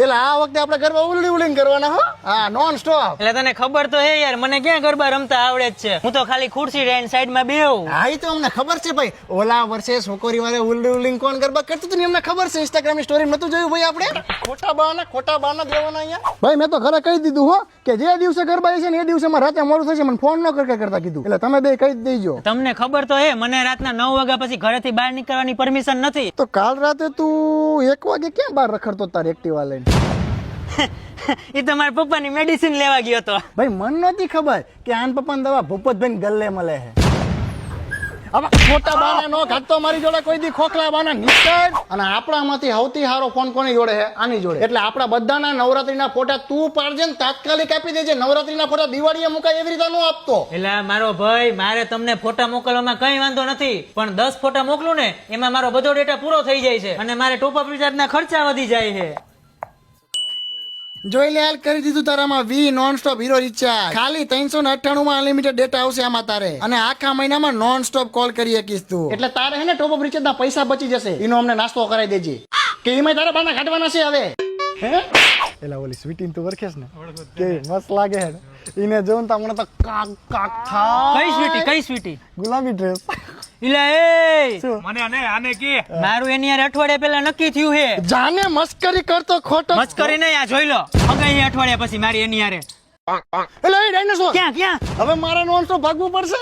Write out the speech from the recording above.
એટલે આ વખતે આપણે ગરબા ઉલડી કરવાના હો. હા, નોન સ્ટોપ. એટલે તને ખબર તો હે યાર, મને ક્યાં ગરબા રમતા આવડે જ છે. હું તો ખાલી ખુરશી લઈને સાઈડમાં બેહું. હા, ઈ તો અમને ખબર છે ભાઈ. ઓલા વર્ષે છોકરી વાળે ઉલડી કોણ ગરબા કરતું હતું ને અમને ખબર છે. ઇન્સ્ટાગ્રામ ની સ્ટોરી નતું જોયું ભાઈ આપણે? ખોટા બહાના દેવાના અહીંયા. ભાઈ મેં તો ઘરે કહી દીધું હો કે જે દિવસે ગરબા છે ને એ દિવસે મારે રાતે મોડું થશે, મને ફોન ન કરતા કીધું. એટલે તમે બે કહી દેજો. તમને ખબર તો હે મને રાતના 9 વાગ્યા પછી ઘરેથી બહાર નીકળવાની પરમિશન નથી. તો કાલ રાતે તું 1 વાગે ક્યાં બહાર રખડતો તાર એક્ટિવા લઈને? એ તો મારા પપ્પાની મેડિસિન લેવા ગયો તો. ભાઈ મન નહોતી ખબર કે આન પપ્પાની દવા ભૂપતભાઈ ગલ્લે મળે છે. હવે ખોટા બાના નો ઘાટતો મારી જોડે કોઈ દી ખોખલા બાના નીકળ. અને આપણામાંથી સૌથી સારો ફોન કોની જોડે છે? આની જોડે. એટલે આપણા બધાના નવરાત્રીના ફોટા તું પાડજે ને તાત્કાલિક આપી દેજે. નવરાત્રીના ફોટા દિવાળીએ મુકાય એવી રીતે નો આપતો. એટલે મારો ભાઈ, મારે તમને ફોટા મોકલવામાં કઈ વાંધો નથી, પણ 10 ફોટા મોકલું ને એમાં મારો બધો ડેટા પૂરો થઈ જાય છે અને મારે ટોપ અપ રિચાર્જના ખર્ચા વધી જાય છે. જોઈ લે, હાલ કરી દીધું તારામાં વી નોન સ્ટોપ હીરો રિચાર્જ. ખાલી 398 માં અનલિમિટેડ ડેટા આવશે આમાં તારે, અને આખા મહિનામાં નોન સ્ટોપ કોલ કરી શકીશ તું. એટલે તારે હે ને ટોપ અપ રિચાર્જ ના પૈસા બચી જશે. એનો અમને નાસ્તો કરાવી દેજે કે એમાં તારા બાના કાઢવાના છે હવે. હે એલા ઓલી સ્વીટી તું વરખેસ ને કે મસ્ત લાગે હે. ઈને જોન તા મને તો કાક કાક થા. કઈ સ્વીટી? ગુલાબી ડ્રેસ. ઇલા એ મને આને કે મારું એની યાર અઠવાડિયા પહેલા નક્કી થયું છે. જાને મસ્કરી કરતો ખોટો. મસ્કરી નહીં, આ જોઈ લો. અગાઈ અઠવાડિયા પછી મારી એની યારે. એલા એ ડાયનોસોર ક્યાં હવે મારા નોન સ્ટોપ ભાગવું પડશે.